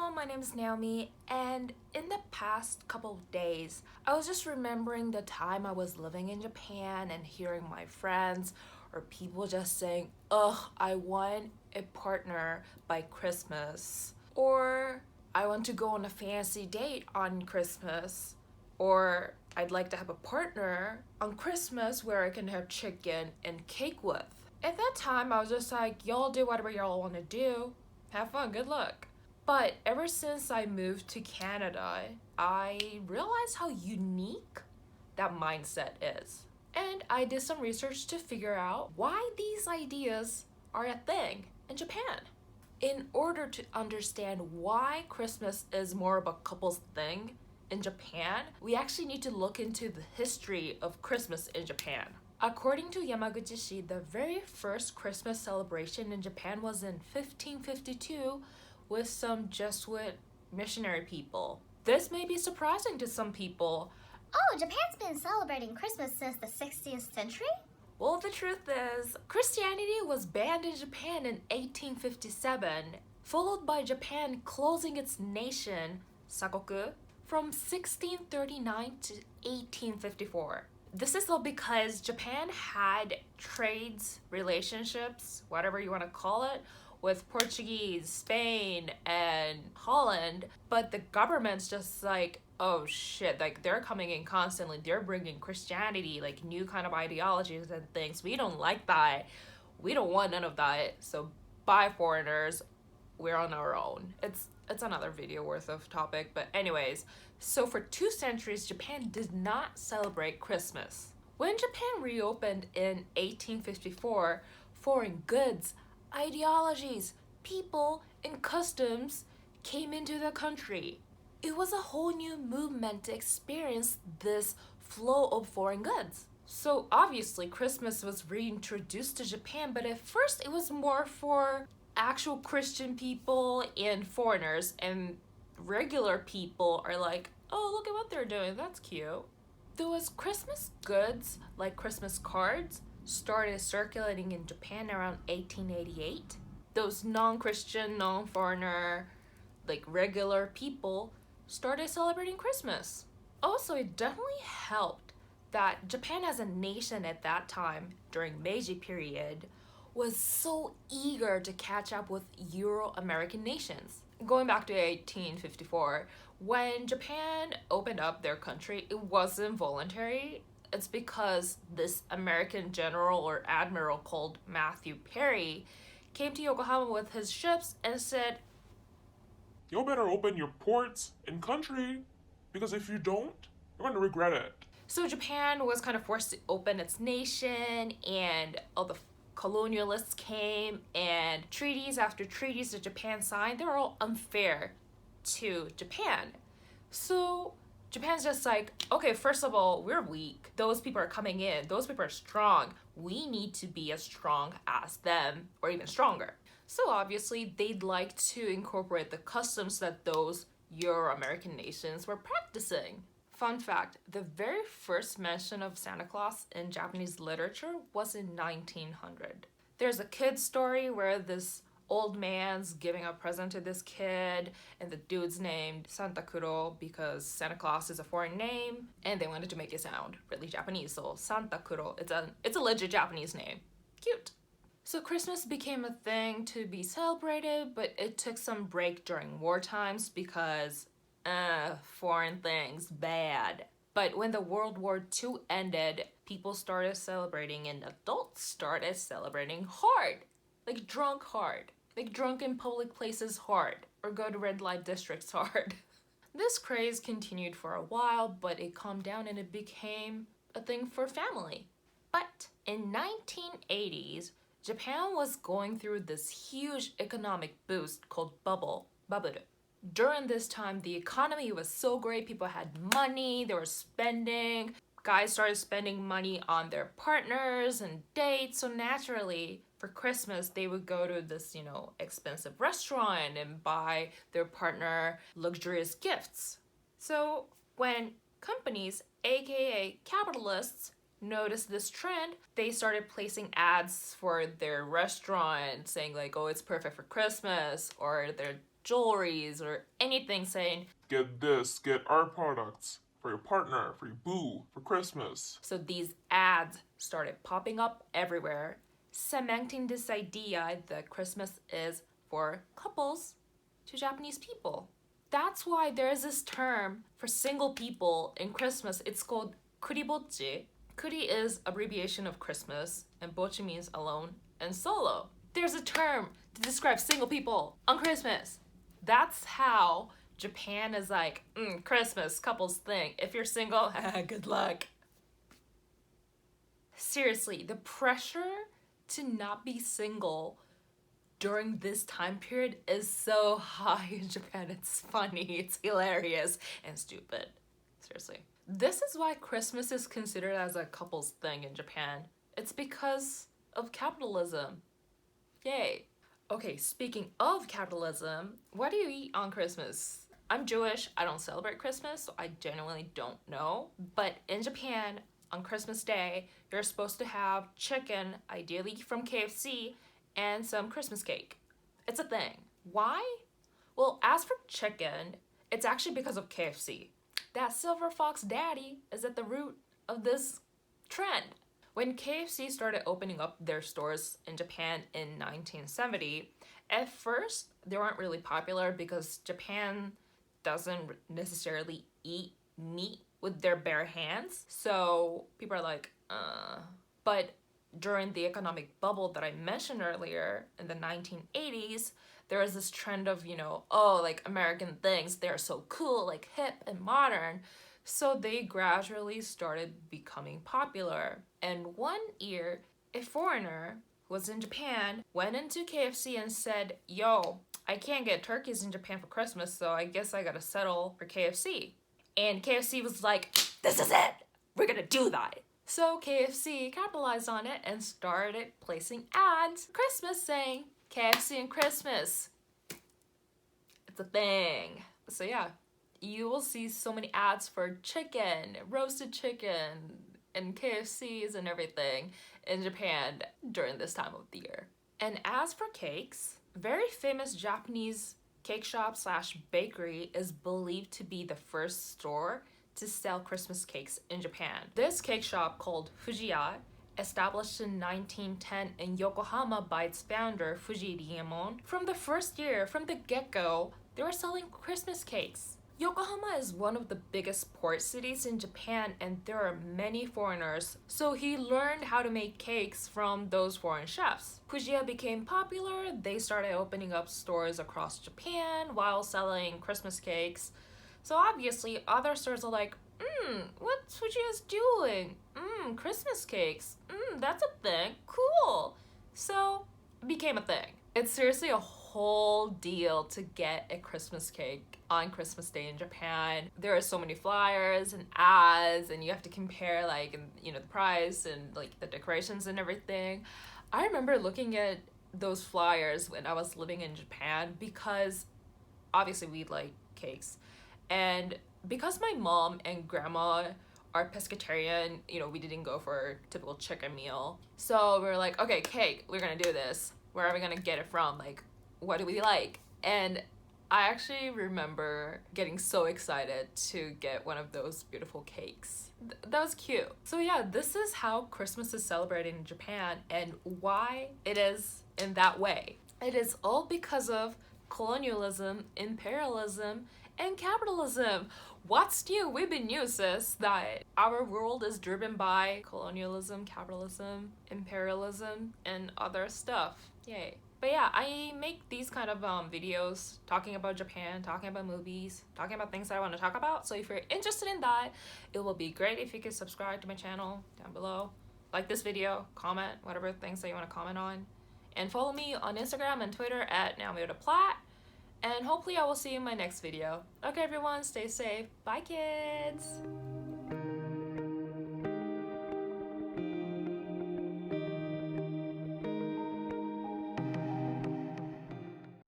Hello, my name is Naomi, and in the past couple of days, I was just remembering the time I was living in Japan and hearing my friends or people just saying, ugh, I want a partner by Christmas, or I want to go on a fancy date on Christmas, or I'd like to have a partner on Christmas where I can have chicken and cake with. At that time, I was just like, y'all do whatever y'all want to do. Have fun, good luck. But ever since I moved to Canada, I realized how unique that mindset is. And I did some research to figure out why these ideas are a thing in Japan. In order to understand why Christmas is more of a couple's thing in Japan, we actually need to look into the history of Christmas in Japan. According to Yamaguchi-shi, the very first Christmas celebration in Japan was in 1552 with some Jesuit missionary people. This may be surprising to some people. Oh, Japan's been celebrating Christmas since the 16th century? Well, the truth is, Christianity was banned in Japan in 1857, followed by Japan closing its nation, Sakoku, from 1639 to 1854. This is all because Japan had trades, relationships, whatever you want to call it, with Portuguese, Spain, and Holland, but the government's just like, oh shit, like they're coming in constantly, they're bringing Christianity, like new kind of ideologies and things. We don't like that. We don't want none of that. So bye foreigners, we're on our own. It's another video worth of topic, but anyways, so for 2 centuries, Japan did not celebrate Christmas. When Japan reopened in 1854, foreign goods, ideologies, people, and customs came into the country. It was a whole new movement to experience this flow of foreign goods. So obviously Christmas was reintroduced to Japan, but at first it was more for actual Christian people and foreigners, and regular people are like, oh, look at what they're doing, that's cute. Those Christmas goods, like Christmas cards, started circulating in Japan around 1888. Those non-Christian, non-foreigner, like regular people started celebrating Christmas. Also, it definitely helped that Japan as a nation at that time, during Meiji period, was so eager to catch up with Euro-American nations. Going back to 1854, when Japan opened up their country, it wasn't voluntary. It's because this American general or admiral called Matthew Perry came to Yokohama with his ships and said, "You better open your ports and country, because if you don't, you're going to regret it." So Japan was kind of forced to open its nation, and all the colonialists came, and treaties after treaties that Japan signed, they were all unfair to Japan. So Japan's just like, okay, first of all, we're weak. Those people are coming in. Those people are strong. We need to be as strong as them, or even stronger. So obviously, they'd like to incorporate the customs that those Euro-American nations were practicing. Fun fact, the very first mention of Santa Claus in Japanese literature was in 1900. There's a kid's story where this old man's giving a present to this kid, and the dude's named Santa Kurou because Santa Claus is a foreign name, and they wanted to make it sound really Japanese, so Santa Kurou, it's a legit Japanese name. Cute. So Christmas became a thing to be celebrated, but it took some break during war times because foreign things, bad. But when the World War II ended, people started celebrating, and adults started celebrating hard. Like drunk hard. Like drunk in public places hard. Or go to red light districts hard. This craze continued for a while, but it calmed down and it became a thing for family. But in 1980s, Japan was going through this huge economic boost called bubble. During this time, the economy was so great, people had money, they were spending, guys started spending money on their partners and dates, so naturally, for Christmas, they would go to this, expensive restaurant and buy their partner luxurious gifts. So when companies, aka capitalists, noticed this trend, they started placing ads for their restaurant saying like, oh, it's perfect for Christmas, or their jewelries or anything saying, get this, get our products for your partner, for your boo, for Christmas. so these ads started popping up everywhere, cementing this idea that Christmas is for couples to Japanese people. That's why there is this term for single people in Christmas. It's called kuribochi. Kuri is abbreviation of Christmas, and bochi means alone and solo. There's a term to describe single people on Christmas. That's how Japan is like, Christmas, couples thing. If you're single, good luck. Seriously, the pressure to not be single during this time period is so high in Japan. It's funny, it's hilarious, and stupid. Seriously. This is why Christmas is considered as a couple's thing in Japan. It's because of capitalism. Yay. Okay, speaking of capitalism, what do you eat on Christmas? I'm Jewish, I don't celebrate Christmas, so I genuinely don't know. But in Japan, on Christmas Day, you're supposed to have chicken, ideally from KFC, and some Christmas cake. It's a thing. Why? Well, as for chicken, it's actually because of KFC. That silver fox daddy is at the root of this trend. When KFC started opening up their stores in Japan in 1970, at first they weren't really popular because Japan doesn't necessarily eat meat with their bare hands. So people are like, But during the economic bubble that I mentioned earlier in the 1980s, there was this trend of, like American things, they're so cool, like hip and modern. So they gradually started becoming popular. And one year, a foreigner who was in Japan went into KFC and said, yo, I can't get turkeys in Japan for Christmas, so I guess I gotta settle for KFC. And KFC was like, this is it, we're gonna do that. So KFC capitalized on it and started placing ads for Christmas saying, KFC and Christmas. It's a thing. So yeah, you will see so many ads for chicken, roasted chicken, and KFCs and everything in Japan during this time of the year. And as for cakes, very famous Japanese cake shop / bakery is believed to be the first store to sell Christmas cakes in Japan. This cake shop called Fujiya, established in 1910 in Yokohama by its founder, Fuji Ryemon. From the first year, from the get-go, they were selling Christmas cakes. Yokohama is one of the biggest port cities in Japan and there are many foreigners, so he learned how to make cakes from those foreign chefs. Fujiya became popular, they started opening up stores across Japan while selling Christmas cakes. So obviously other stores are like, what's Fujiya's doing? Christmas cakes, that's a thing, cool. So it became a thing. It's seriously a whole deal to get a Christmas cake on Christmas Day in Japan. There are so many flyers and ads and you have to compare the price and the decorations and everything. I remember looking at those flyers when I was living in Japan because obviously we like cakes. And because my mom and grandma are pescatarian, we didn't go for a typical chicken meal. So we were like, okay, cake, we're gonna do this. Where are we gonna get it from? What do we like? And I actually remember getting so excited to get one of those beautiful cakes. That was cute. So yeah, this is how Christmas is celebrated in Japan and why it is in that way. It is all because of colonialism, imperialism, and capitalism. What's new? We've been new, sis, that our world is driven by colonialism, capitalism, imperialism, and other stuff. Yay. But yeah, I make these kind of videos talking about Japan, talking about movies, talking about things that I want to talk about. So if you're interested in that, it will be great if you could subscribe to my channel down below. Like this video, comment, whatever things that you want to comment on. And follow me on Instagram and Twitter at @NaomiyodaPlat. And hopefully I will see you in my next video. Okay everyone, stay safe. Bye kids!